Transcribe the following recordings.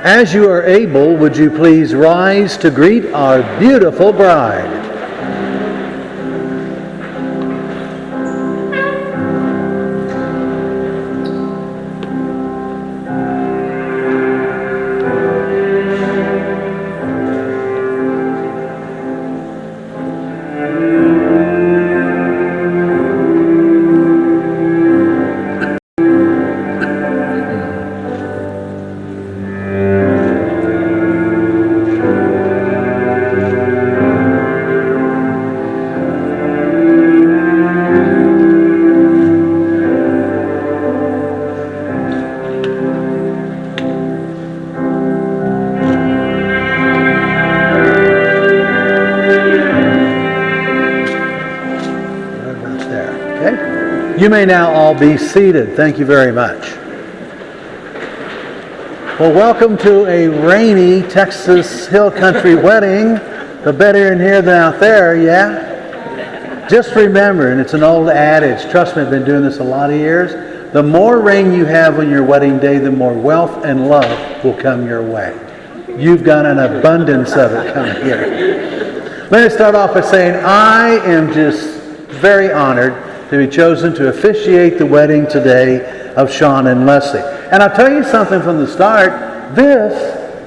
As you are able, would you please rise to greet our beautiful bride? You may now all be seated. Thank you very much. Well, welcome to a rainy Texas Hill Country wedding. The better in here than out there, yeah? Just remember, and it's an old adage, trust me, I've been doing this a lot of years, the more rain you have on your wedding day, the more wealth and love will come your way. You've got an abundance of it coming here. Let me start off by saying I am just very honored to be chosen to officiate the wedding today of Sean and Leslie. And I'll tell you something from the start, this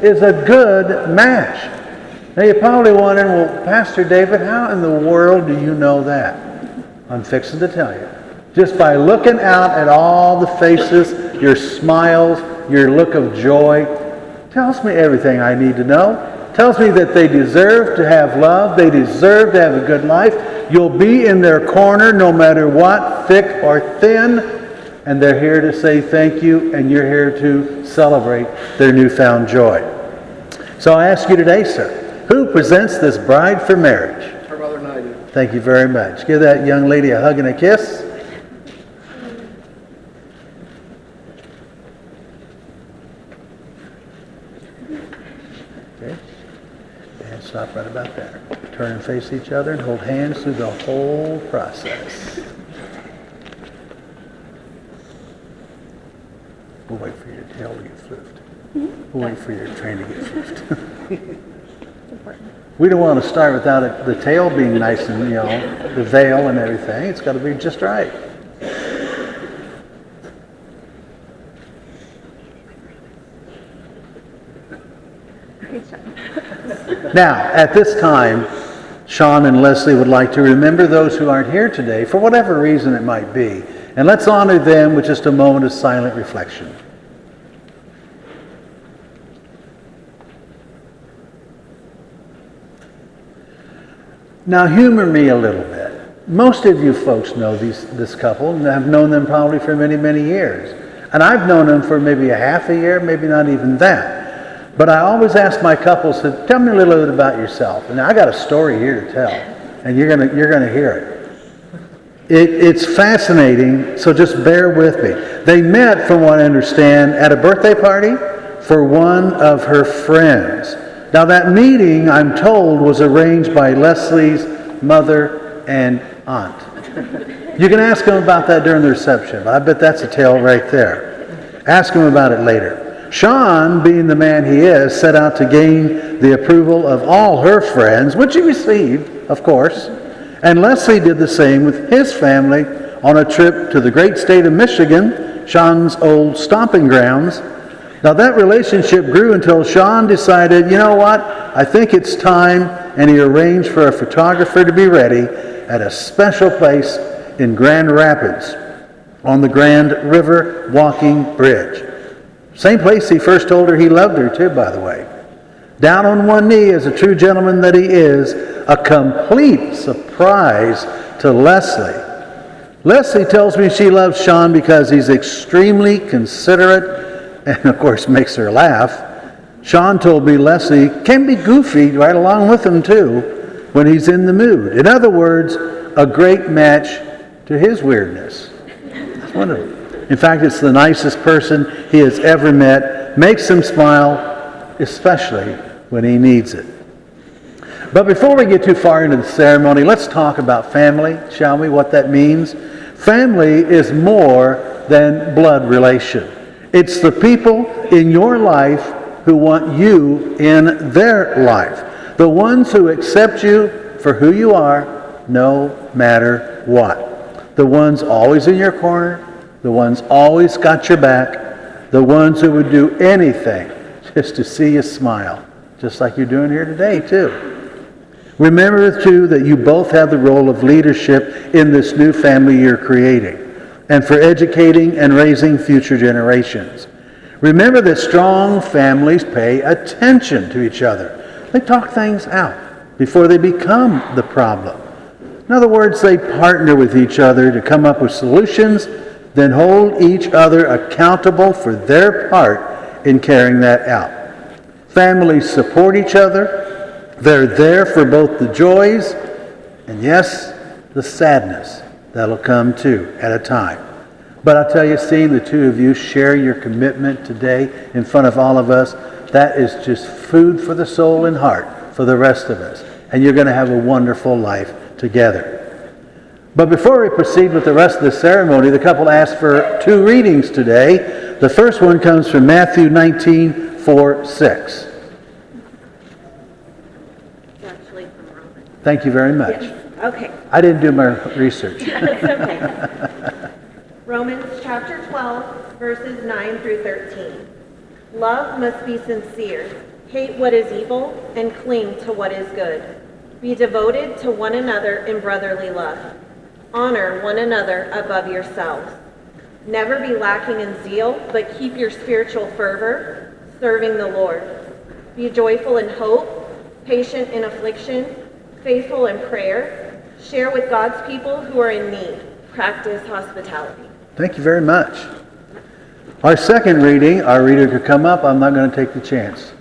is a good match. Now you're probably wondering, well, Pastor David, how in the world do you know that? I'm fixing to tell you. Just by looking out at all the faces, your smiles, your look of joy, tells me everything I need to know. Tells me that they deserve to have love, they deserve to have a good life. You'll be in their corner no matter what, thick or thin, and they're here to say thank you, and you're here to celebrate their newfound joy. So I ask you today, sir, who presents this bride for marriage? Her mother and I do. Thank you very much. Give that young lady a hug and a kiss. Okay. And stop right about there. Turn and face each other and hold hands through the whole process. We'll wait for your tail to get floofed. We'll wait for your train to get floofed. We don't want to start without the tail being nice and, the veil and everything. It's got to be just right. Now, at this time, Sean and Leslie would like to remember those who aren't here today, for whatever reason it might be. And let's honor them with just a moment of silent reflection. Now, humor me a little bit. Most of you folks know this couple, and have known them probably for many, many years. And I've known them for maybe a half a year, maybe not even that. But I always ask my couples to tell me a little bit about yourself. And I got a story here to tell, and you're gonna hear it. It's fascinating, so just bear with me. They met, from what I understand, at a birthday party for one of her friends. Now that meeting, I'm told, was arranged by Leslie's mother and aunt. You can ask them about that during the reception. I bet that's a tale right there. Ask them about it later. Sean, being the man he is, set out to gain the approval of all her friends, which he received, of course. And Leslie did the same with his family on a trip to the great state of Michigan, Sean's old stomping grounds. Now that relationship grew until Sean decided, you know what, I think it's time, and he arranged for a photographer to be ready at a special place in Grand Rapids on the Grand River Walking Bridge. Same place he first told her he loved her too, by the way. Down on one knee, as a true gentleman that he is, a complete surprise to Leslie. Leslie tells me she loves Sean because he's extremely considerate and, of course, makes her laugh. Sean told me Leslie can be goofy right along with him, too, when he's in the mood. In other words, a great match to his weirdness. It's wonderful. In fact, it's the nicest person he has ever met. Makes him smile, especially when he needs it. But before we get too far into the ceremony, let's talk about family, shall we? What that means. Family is more than blood relation. It's the people in your life who want you in their life. The ones who accept you for who you are, no matter what. The ones always in your corner, the ones always got your back, the ones who would do anything just to see you smile, just like you're doing here today, too. Remember, too, that you both have the role of leadership in this new family you're creating, and for educating and raising future generations. Remember that strong families pay attention to each other. They talk things out before they become the problem. In other words, they partner with each other to come up with solutions, then hold each other accountable for their part in carrying that out. Families support each other. They're there for both the joys and, yes, the sadness that'll come too at a time. But I'll tell you, seeing the two of you share your commitment today in front of all of us, that is just food for the soul and heart for the rest of us. And you're going to have a wonderful life together. But before we proceed with the rest of the ceremony, the couple asked for 2 readings today. The first one comes from Matthew 19:4-6. Thank you very much. Yes. Okay. I didn't do my research. That's okay. Romans chapter 12, verses 9 through 13. Love must be sincere. Hate what is evil and cling to what is good. Be devoted to one another in brotherly love. Honor one another above yourselves. Never be lacking in zeal, but keep your spiritual fervor, serving the Lord. Be joyful in hope, patient in affliction, faithful in prayer. Share with God's people who are in need. Practice hospitality. Thank you very much. Our second reading, our reader could come up. I'm not going to take the chance.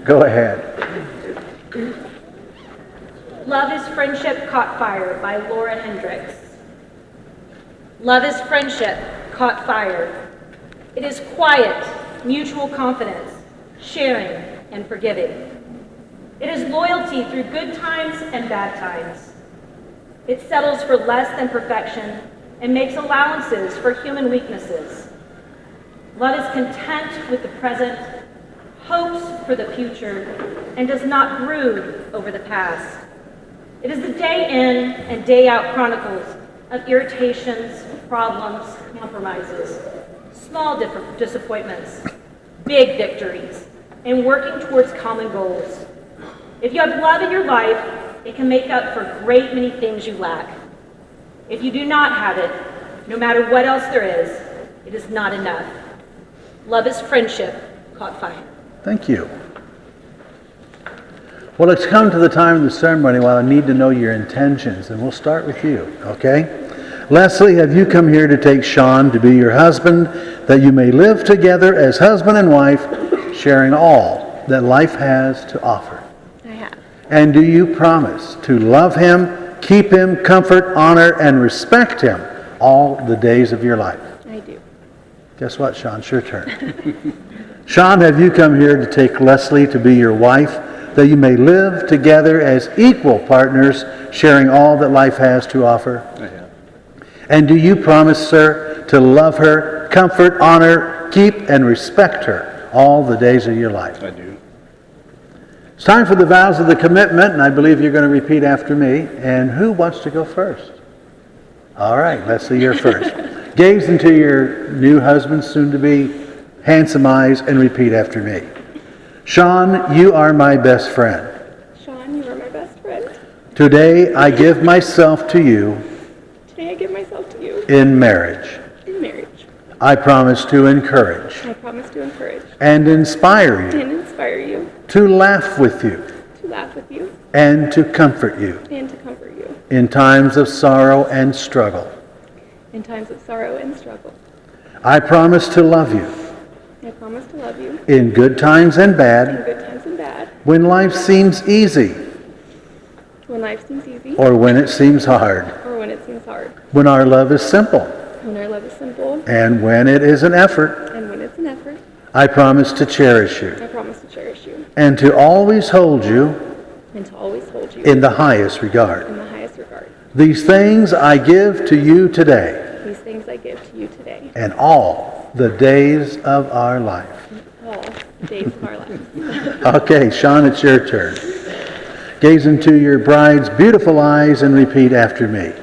Go ahead. Love is Friendship Caught Fire by Laura Hendricks. Love is friendship caught fire. It is quiet, mutual confidence, sharing and forgiving. It is loyalty through good times and bad times. It settles for less than perfection and makes allowances for human weaknesses. Love is content with the present, hopes for the future, and does not brood over the past. It is the day in and day out chronicles of irritations, problems, compromises, small disappointments, big victories, and working towards common goals. If you have love in your life, it can make up for a great many things you lack. If you do not have it, no matter what else there is, it is not enough. Love is friendship caught fire. Thank you. Well, it's come to the time of the ceremony where I need to know your intentions, and we'll start with you, okay? Leslie, have you come here to take Sean to be your husband, that you may live together as husband and wife, sharing all that life has to offer? I have. And do you promise to love him, keep him, comfort, honor, and respect him all the days of your life? I do. Guess what, Sean? It's your turn. Sean, have you come here to take Leslie to be your wife, that you may live together as equal partners, sharing all that life has to offer? I have. And do you promise, sir, to love her, comfort, honor, keep, and respect her all the days of your life? I do. It's time for the vows of the commitment, and I believe you're going to repeat after me. And who wants to go first? All right, Leslie, you're first. Gaze into your new husband's soon-to-be handsome eyes and repeat after me. Sean, you are my best friend. Sean, you are my best friend. Today I give myself to you Today I give myself to you in marriage. in marriage. I promise to encourage I promise to encourage and inspire you, and inspire you, to laugh with you, to laugh with you, and to comfort you and to comfort you in times of sorrow and struggle. in times of sorrow and struggle. I promise to love you I promise to love you in good times and in bad, good times and bad, when life seems easy when life seems easy or when it seems hard, or when it seems hard, when our love is simple when our love is simple and when it is an effort. and when it's an effort. I promise to cherish you I promise to cherish you and to always hold you and to always hold you in the highest regard. in the highest regard. These things I give to you today, These things I give to you today, and all the days of our life. All days of our life. Okay, Sean, it's your turn. Gaze into your bride's beautiful eyes and repeat after me.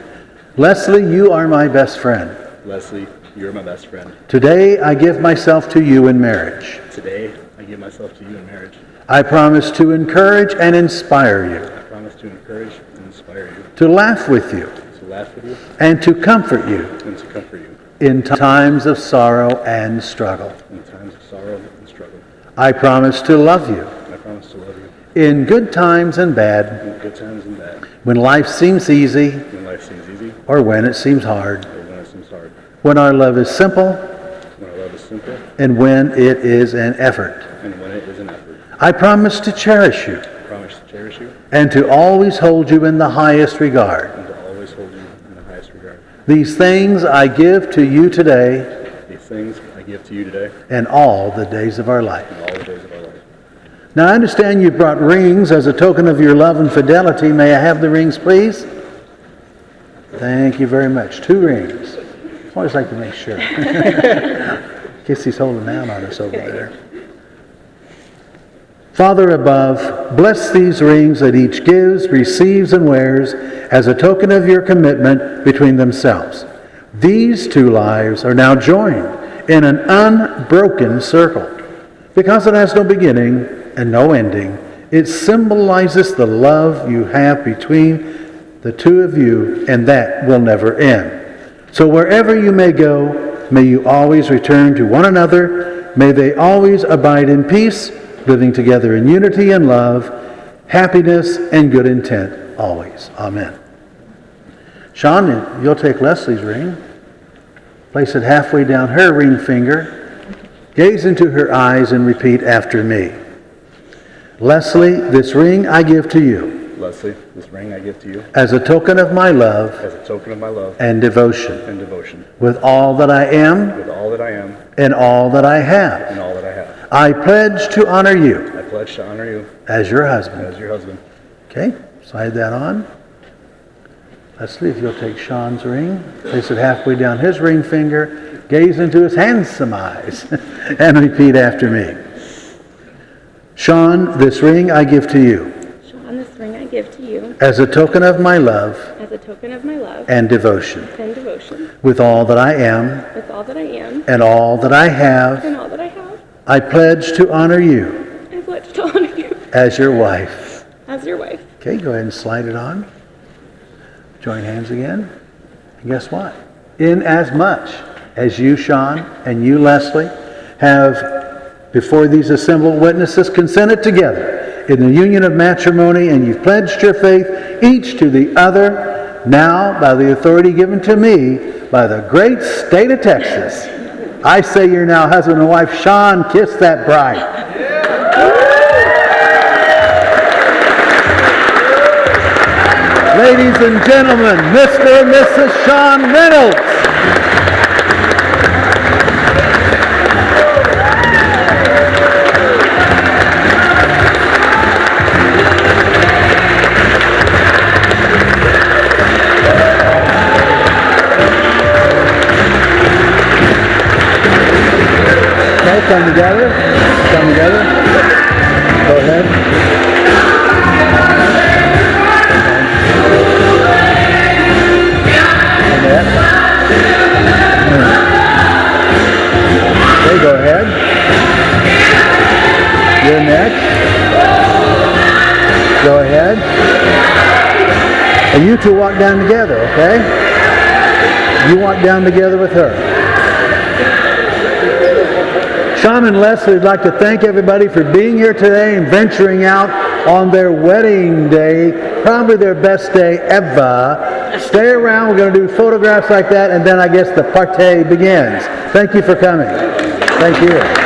Leslie, you are my best friend. Leslie, you're my best friend. Today I give myself to you in marriage. Today, I give myself to you in marriage. I promise to encourage and inspire you, I promise to encourage and inspire you, to laugh with you, to laugh with you, and to comfort you and to comfort you in times of sorrow and struggle. in times of sorrow and struggle. I promise to love you I promise to love you in good times and bad, in good times and bad, when life seems easy when life seems easy or when it seems hard, or when it seems hard, when our love is simple when our love is simple and when it is an effort. and when it is an effort. I promise to cherish you I promise to cherish you and to always hold you in the highest regard. and to always hold you in the highest regard. These things I give to you today These things I give to you today and all the days of our life. and all the days of our life. Now I understand you brought rings as a token of your love and fidelity. May I have the rings, please? Thank you very much. 2 rings. I always like to make sure. In case he's holding down on us over there. Father above, bless these rings that each gives, receives, and wears as a token of your commitment between themselves. These 2 lives are now joined in an unbroken circle. Because it has no beginning and no ending, it symbolizes the love you have between the 2 of you, and that will never end. So wherever you may go, may you always return to one another. May they always abide in peace, living together in unity and love, happiness and good intent, always. Amen. Sean, you'll take Leslie's ring. Place it halfway down her ring finger. Gaze into her eyes and repeat after me. Leslie, this ring I give to you Leslie, this ring I give to you as a token of my love as a token of my love and devotion, and devotion, with all that I am with all that I am and all that I have. and all that I have. I pledge to honor you I pledge to honor you as your husband. as your husband. Okay, slide that on. Leslie, if you'll take Sean's ring, place it halfway down his ring finger, gaze into his handsome eyes, and repeat after me. Sean, this ring I give to you Sean, this ring I give to you as a token of my love as a token of my love and devotion, and devotion, with all that I am with all that I am and all that I have. and all that I have. I pledge to honor you I pledge to honor you as your wife. as your wife. Okay, go ahead and slide it on. Join hands again. And guess what? In as much as you, Sean, and you, Leslie, have before these assembled witnesses consented together in the union of matrimony, and you've pledged your faith each to the other, now by the authority given to me by the great state of Texas, I say you're now husband and wife. Sean, kiss that bride. Ladies and gentlemen, Mr. and Mrs. Sean Reynolds. Okay, come together. Come together. Go ahead. Okay, go ahead. You're next. Go ahead. And you 2 walk down together, okay? You walk down together with her. Sean and Leslie would like to thank everybody for being here today and venturing out on their wedding day, probably their best day ever. Stay around, we're going to do photographs like that, and then I guess the party begins. Thank you for coming. Thank you.